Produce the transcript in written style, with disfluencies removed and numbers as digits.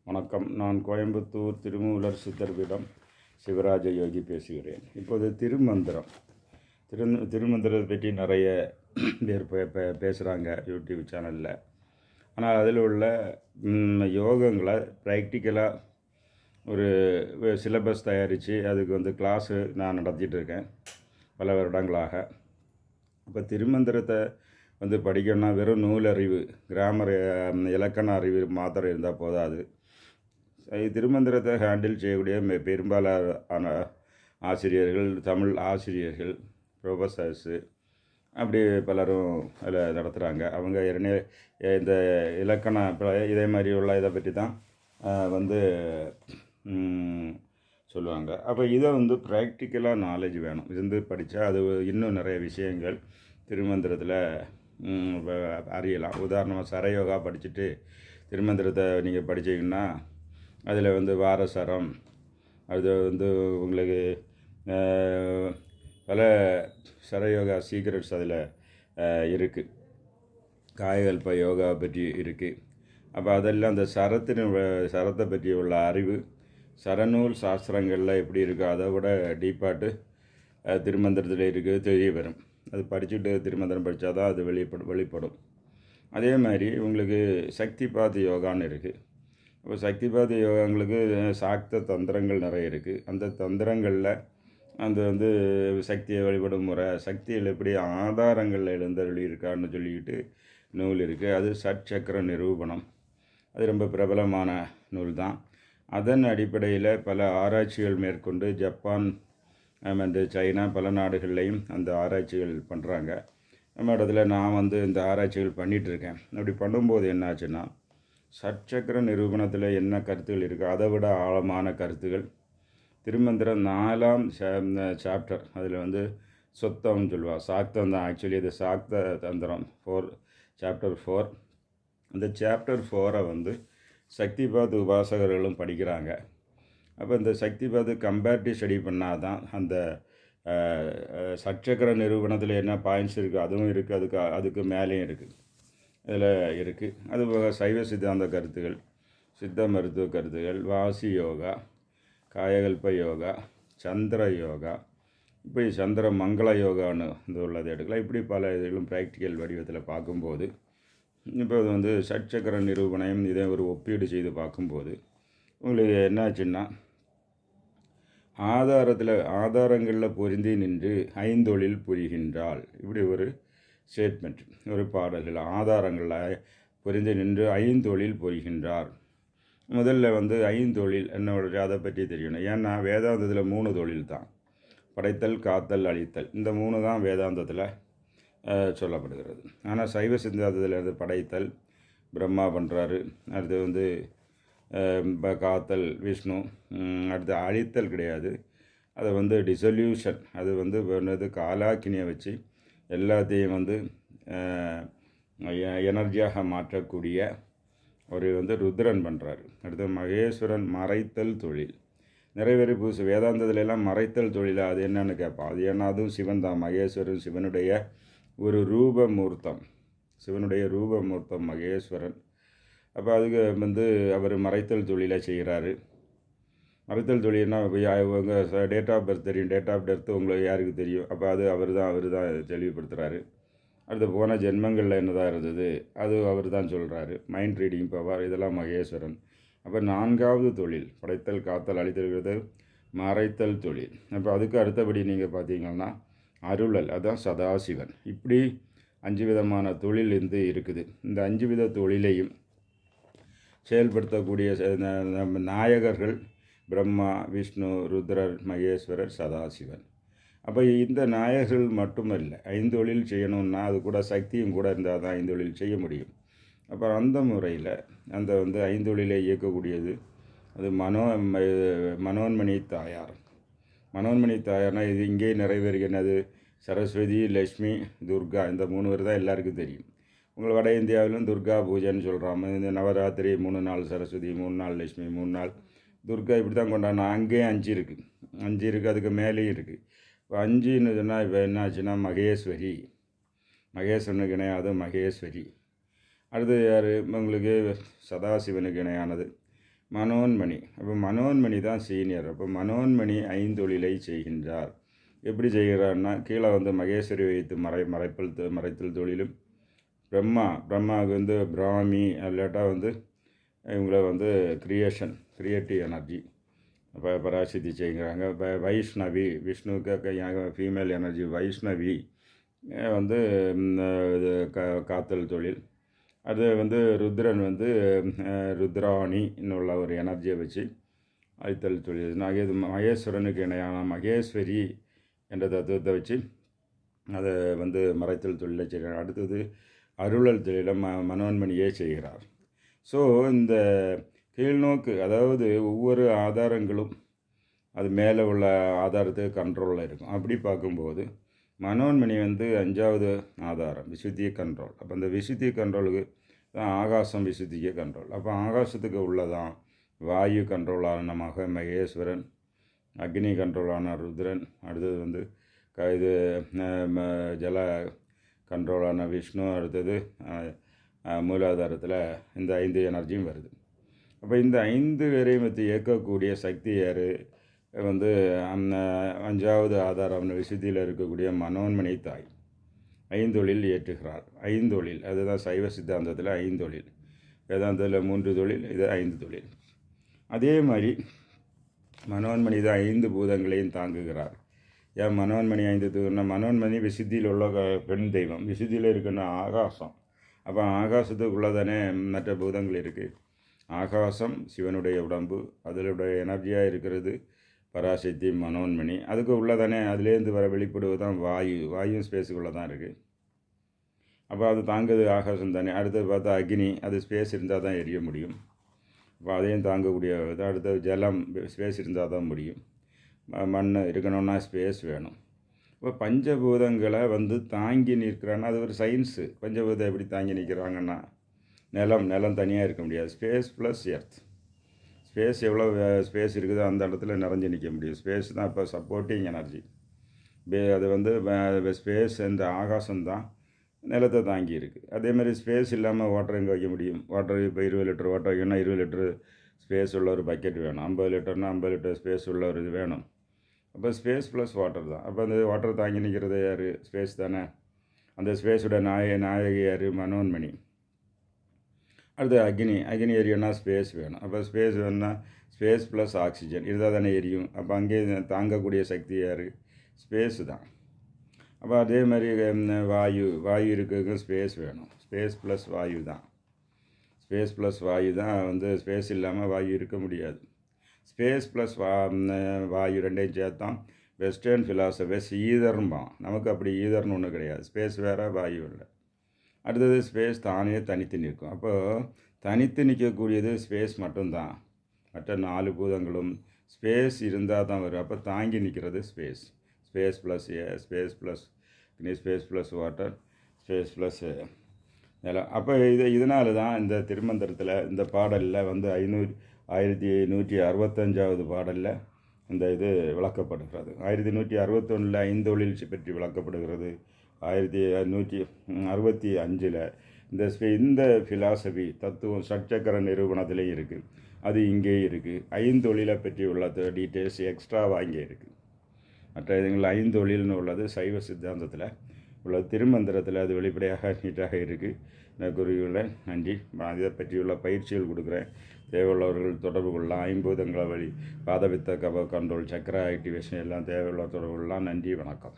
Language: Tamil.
வணக்கம். நான் கோயம்புத்தூர் திருமூலர் சித்தர்பீடம் சிவராஜ யோகி பேசுகிறேன். இப்போது திருமந்திரத்தை பற்றி நிறைய பேர் பேசுகிறாங்க யூடியூப் சேனலில். ஆனால் அதில் உள்ள யோகங்களை ப்ராக்டிக்கலாக ஒரு சிலபஸ் தயாரித்து அதுக்கு கிளாஸு நான் நடத்திட்டு இருக்கேன் பல வருடங்களாக. இப்போ திருமந்திரத்தை படிக்கணும்னா வெறும் நூல் அறிவு, கிராமர், இலக்கண அறிவு மாத்திரம் இருந்தால் போதாது. திருமந்திரத்தை ஹேண்டில் செய்யக்கூடிய பெரும்பாலான ஆசிரியர்கள், தமிழ் ஆசிரியர்கள், ப்ரொஃபஸர்ஸு அப்படி பலரும் அதில் நடத்துகிறாங்க. அவங்க இந்த இலக்கண இதே மாதிரி உள்ள இதை பற்றி தான் சொல்லுவாங்க. அப்போ இதை ப்ராக்டிக்கலாக நாலேஜ் வேணும். இது படித்தா அது இன்னும் நிறைய விஷயங்கள் திருமந்திரத்தில் அறியலாம். உதாரணமாக சரயோகா படிச்சுட்டு திருமந்திரத்தை நீங்கள் படித்தீங்கன்னா அதில் வாரசரம், அது உங்களுக்கு பல சரயோகா சீக்ரெட்ஸ் அதில் இருக்குது. காயகல்ப யோகா பற்றி இருக்குது. அப்போ அதெல்லாம் அந்த சரத்தை பற்றி உள்ள அறிவு சரநூல் சாஸ்திரங்களில் எப்படி இருக்கோ அதை விட டீப்பாட்டு திருமந்திரத்தில் இருக்குது, தெரிய வரும். அது படிச்சுட்டு திருமந்திரம் படித்தா தான் அது வெளிப்படும். அதே மாதிரி உங்களுக்கு சக்திபாத் யோகான்னு இருக்குது. இப்போ சக்திபாத் யோகாங்களுக்கு சாக்த தந்திரங்கள் நிறைய இருக்குது. அந்த தந்திரங்களில் அந்த சக்தியை வழிபடும் முறை, சக்தியில் எப்படி ஆதாரங்களில் எழுந்தருளி இருக்கான்னு சொல்லிக்கிட்டு நூல் இருக்குது. அது சட்சக்கர நிரூபணம். அது ரொம்ப பிரபலமான நூல் தான். அதன் அடிப்படையில் பல ஆராய்ச்சிகள் மேற்கொண்டு ஜப்பான் சைனா பல நாடுகள்லையும் அந்த ஆராய்ச்சிகள் பண்ணுறாங்க. நம்ம இடத்துல நான் இந்த ஆராய்ச்சிகள் பண்ணிகிட்ருக்கேன். அப்படி பண்ணும்போது என்னாச்சுன்னா, சட்சக்கர நிரூபணத்தில் என்ன கருத்துகள் இருக்குது அதை விட ஆழமான கருத்துகள் திருமந்திரம் 4ஆம் சாப்டர் அதில் சொத்தம்னு சொல்லுவாள். சாக்தம் தான் ஆக்சுவலி. அது சாக்த தந்திரம் சாப்டர் 4. அந்த சாப்டர் 4 சக்திபாத் உபாசகர்களும் படிக்கிறாங்க. அப்போ இந்த சக்திபாத் கம்பேரிட்டிவ் ஸ்டடி பண்ணால் தான் அந்த சட்சக்கர நிரூபணத்தில் என்ன பாயிண்ட்ஸ் இருக்குது அதுவும் இருக்குது, அதுக்கு மேலேயும் இருக்குது, இதில் இருக்குது. அதுபோக சைவ சித்தாந்த கருத்துகள், சித்த மருத்துவ கருத்துகள், வாசி யோகா, காயகல்ப யோகா, சந்திர யோகா, இப்படி சந்திர மங்கள யோகான்னு உள்ளதை எடுக்கலாம். இப்படி பல இதுகளும் ப்ராக்டிக்கல் வடிவத்தில் பார்க்கும்போது இப்போ சட்சக்கர நிரூபணையும் இதை ஒரு ஒப்பீடு செய்து பார்க்கும்போது உங்களுக்கு என்னாச்சுன்னா, ஆதாரங்களில் பொருந்தி நின்று ஐந்தொழில் புரிகின்றாள். இப்படி ஒரு ஸ்டேட்மெண்ட், ஒரு பாடல்கள். ஆதாரங்களில் பொருந்தி நின்று ஐந்தொழில் புரிகின்றார். முதல்ல ஐந்தொழில் என்னோட அதை பற்றி தெரியணும். ஏன்னா வேதாந்தத்தில் 3 தொழில் தான்: படைத்தல், காத்தல், அழித்தல். இந்த 3 தான் வேதாந்தத்தில் சொல்லப்படுகிறது. ஆனால் சைவ சித்தாந்தத்தில் படைத்தல் பிரம்மா பண்ணுறாரு, அடுத்து காத்தல் விஷ்ணு, அடுத்து அழித்தல் கிடையாது. அதை டிசொல்யூஷன், அது காலாக்கினியை வச்சு எல்லாத்தையும் எனர்ஜியாக மாற்றக்கூடிய ஒரு ருத்ரன் பண்ணுறாரு. அடுத்து மகேஸ்வரன் மறைத்தல் தொழில். நிறைவேறி புதுசு வேதாந்தத்துலலாம் மறைத்தல் தொழில் அது என்னன்னு கேட்பான். அது ஏன்னா அதுவும் சிவன் தான். மகேஸ்வரன் சிவனுடைய ஒரு ரூபமூர்த்தம், சிவனுடைய ரூபமூர்த்தம் மகேஸ்வரன். அப்போ அதுக்கு அவர் மறைத்தல் தொழிலை செய்கிறாரு. மறைத்தல் தொழில்னா உங்கள் டேட் ஆஃப் பர்த் தெரியும். டேட் ஆஃப் டெர்த் உங்களுக்கு யாருக்கு தெரியும்? அப்போ அது அவர் தான் தெளிவுபடுத்துகிறாரு. அடுத்து போன ஜென்மங்களில் என்னதான் இருந்தது அது அவர் தான் சொல்கிறாரு. மைண்ட் ரீடிங் பவர், இதெல்லாம் மகேஸ்வரன். அப்போ 4ஆவது தொழில் படைத்தல், காத்தல், அழித்தல்கிறது மறைத்தல் தொழில். அப்போ அதுக்கு அடுத்தபடி நீங்கள் பார்த்தீங்கன்னா அருளல், அதுதான் சதாசிவன். இப்படி 5 விதமான தொழில் இருக்குது. இந்த 5 வித தொழிலையும் செயல்படுத்தக்கூடிய நாயகர்கள் பிரம்மா, விஷ்ணு, ருத்ரர், மகேஸ்வரர், சதாசிவன். அப்போ இந்த நாயகர்கள் மட்டுமல்ல, 5 தொழில் செய்யணும்னா அது கூட சக்தியும் கூட இருந்தால் தான் 5 தொழில் செய்ய முடியும். அப்புறம் அந்த முறையில் அந்த 5 தொழிலை இயக்கக்கூடியது அது மனோன்மணி தாயார். மனோன்மணி தாயார்னால் இது இங்கே நிறைவேறுகிறது. சரஸ்வதி, லக்ஷ்மி, துர்கா, இந்த 3 பேர் தான் எல்லாருக்கும் தெரியும். உங்கள் வட இந்தியாவிலும் துர்கா பூஜைன்னு சொல்கிறாங்க. இந்த நவராத்திரி 3 நாள் சரஸ்வதி, 3 நாள் லக்ஷ்மி, 3 நாள் துர்கா, இப்படி தான் கொண்டாடணும். அங்கேயும் 5 இருக்குது, 5 இருக்குது, அதுக்கு மேலேயும் இருக்குது. இப்போ 5ன்னு சொன்னால் இப்போ என்னாச்சுன்னா மகேஸ்வரி, மகேஸ்வரனுக்கு இணையாத மகேஸ்வரி. அடுத்து யார் உங்களுக்கு? சதாசிவனுக்கு இணையானது மனோன்மணி. அப்போ மனோன்மணி தான் சீனியர். அப்போ மனோன்மணி ஐந்தொழிலை செய்கின்றார். எப்படி செய்கிறார்னா, கீழே வந்து மகேஸ்வரி வைத்து மறைத்தல் தொழிலும், பிரம்மாவுக்கு வந்து பிராமி, இல்லாட்டா வந்து இவங்கள வந்து கிரியேட்டிவ் எனர்ஜி பராசக்தி செய்கிறாங்க. வைஷ்ணவி, விஷ்ணுவுக்கு ஃபீமேல் எனர்ஜி வைஷ்ணவி வந்து காத்தல் தொழில். அது வந்து ருத்ரன் வந்து ருத்ராணின்னு உள்ள ஒரு எனர்ஜியை வச்சு அழித்தல் தொழில். இது மகேஸ்வரனுக்கு இணையான மகேஸ்வரி என்ற தத்துவத்தை வச்சு அதை வந்து மறைத்தல் தொழிலை செய்கிறார். அடுத்தது அருளல் தொழிலை மனோன்மணியே செய்கிறார். ஸோ இந்த கீழ்நோக்கு, அதாவது ஒவ்வொரு ஆதாரங்களும் அது மேலே உள்ள ஆதாரத்துக்கு கண்ட்ரோலில் இருக்கும். அப்படி பார்க்கும்போது மனோன்மணி வந்து 5வது ஆதாரம், விசுத்திய கண்ட்ரோல். அப்போ அந்த விசுத்திய கண்ட்ரோலுக்கு தான் ஆகாசம் விசுத்திய கண்ட்ரோல். அப்போ ஆகாசத்துக்கு உள்ளதான் வாயு கண்ட்ரோலான மகேஸ்வரன், அக்னி கண்ட்ரோலான ருத்ரன், அடுத்தது வந்து இது ஜல கண்ட்ரோலான விஷ்ணு, அடுத்தது மூலாதாரத்தில் இந்த 5 எனர்ஜியும் வருது. அப்போ இந்த 5 பேரையும் வச்சு இயக்கக்கூடிய சக்தி யார்? வந்து 5வது ஆதாரம் விசுத்தியில் இருக்கக்கூடிய மனோன்மணி தாய் ஐந்தொழில் ஏற்றுகிறார். ஐந்தொழில் அதுதான் சைவ சித்தாந்தத்தில் 5 தொழில், வேதாந்தத்தில் 3 தொழில், இது 5 தொழில். அதே மாதிரி மனோன்மணி தான் 5 பூதங்களையும் தாங்குகிறார். ஏன் மனோன்மணி 5 தூரம்னா, மனோன்மணி விசுத்தியில் உள்ள பெண் தெய்வம், விசுத்தியில் இருக்குன்னா ஆகாசம். அப்போ ஆகாசத்துக்குள்ளே தானே மற்ற பூதங்கள் இருக்குது. ஆகாசம் சிவனுடைய உடம்பு, அதனுடைய எனர்ஜியாக இருக்கிறது பராசக்தி மனோன்மணி. அதுக்கு உள்ளே தானே அதுலேருந்து வர வெளிப்படுவது தான் வாயும் ஸ்பேஸுக்குள்ளே தான் இருக்குது. அப்போ அது தாங்குது ஆகாசம் தானே. அடுத்தது பார்த்தா அக்னி, அது ஸ்பேஸ் இருந்தால் தான் எரிய முடியும். அப்போ அதையும் தாங்கக்கூடிய. அடுத்தது ஜலம், ஸ்பேஸ் இருந்தால் தான் முடியும். மண் இருக்கணும்னா ஸ்பேஸ் வேணும். இப்போ பஞ்சபூதங்களை வந்து தாங்கி நிற்கிறான்னா அது ஒரு சயின்ஸு. பஞ்சபூதம் எப்படி தாங்கி நிற்கிறாங்கன்னா, நிலம் தனியாக இருக்க முடியாது. Space plus earth. ஸ்பேஸ் எவ்வளோ ஸ்பேஸ் இருக்குதோ அந்த இடத்துல நிறைஞ்சு நிற்க முடியும். ஸ்பேஸ் தான் இப்போ சப்போர்ட்டிங் எனர்ஜி. அது வந்து ஸ்பேஸ், இந்த ஆகாசம் தான் நிலத்தை தாங்கி இருக்குது. அதேமாதிரி ஸ்பேஸ் இல்லாமல் வாட்டர் எங்கே வைக்க முடியும்? வாட்டர் இப்போ 20 லிட்டர் வாட்டர் வைக்கணும்னா 20 லிட்டரு ஸ்பேஸ் உள்ள ஒரு பக்கெட் வேணும். 50 லிட்டர்னா 50 லிட்டர் ஸ்பேஸ் உள்ள ஒரு இது வேணும். அப்போ ஸ்பேஸ் ப்ளஸ் வாட்டர் தான். அப்போ அந்த வாட்டர் தாங்கி நிற்கிறது யார்? ஸ்பேஸ் தானே. அந்த ஸ்பேஸோட நாயகி யார்? மனோன்மணி. அடுத்து அக்னி எரியும்னா ஸ்பேஸ் வேணும். அப்போ ஸ்பேஸ் வேணும்னா ஸ்பேஸ் ப்ளஸ் ஆக்சிஜன் இருந்தால் தானே எரியும். அப்போ அங்கேயே தாங்கக்கூடிய சக்தி யார்? ஸ்பேஸு தான். அப்போ அதே மாதிரி வாயு இருக்கிறதுக்கு ஸ்பேஸ் வேணும். ஸ்பேஸ் ப்ளஸ் வாயு தான். ஸ்பேஸ் ப்ளஸ் வாயு தான் வந்து ஸ்பேஸ் இல்லாமல் வாயு இருக்க முடியாது. ஸ்பேஸ் ப்ளஸ் வாயு ரெண்டையும் சேர்த்தான் வெஸ்டர்ன் ஃபிலாசபர்ஸ் ஈதர்ம்பான். நமக்கு அப்படி ஈதர்னு ஒன்றும் கிடையாது. ஸ்பேஸ் வேறு, வாயு இல்லை. அடுத்தது ஸ்பேஸ் தானே தனித்து நிற்கும். அப்போது தனித்து நிற்கக்கூடியது ஸ்பேஸ் மட்டும்தான். மற்ற 4 பூதங்களும் ஸ்பேஸ் இருந்தால் தான் வரும். அப்போ தாங்கி நிற்கிறது space. Space plus space plus space plus water, space plus நிலம். அப்போ இதனால தான் இந்த திருமந்திரத்தில் இந்த பாடலில் வந்து 1165வது பாடலில் இந்த இது விளக்கப்படுகிறது. 1161 ஐந்தொழில் பற்றி விளக்கப்படுகிறது. 1165 இந்த ஃபிலாசபி தத்துவம் சட்சக்கர நிரூபணத்திலையும் இருக்குது. அது இங்கேயும் இருக்குது. ஐந்தொழிலை பற்றி உள்ள டீட்டெயில்ஸ் எக்ஸ்ட்ராவாக இங்கே இருக்குது. மற்ற இதுங்களில் ஐந்தொழில்னு உள்ளது சைவ சித்தாந்தத்தில் உள்ள திருமந்திரத்தில் அது வெளிப்படையாக நீட்டாக இருக்குது. நான் குருவிகளை நன்றி. இதை பற்றியுள்ள பயிற்சிகள் கொடுக்குறேன். தேவையுள்ளவர்கள் தொடர்பு கொள்ளலாம். 5 பூதங்களை வழி பாதபித்த கண்ட்ரோல், சக்கர ஆக்டிவேஷன் எல்லாம் தேவையுள்ள தொடர்பு கொள்ளலாம். நன்றி, வணக்கம்.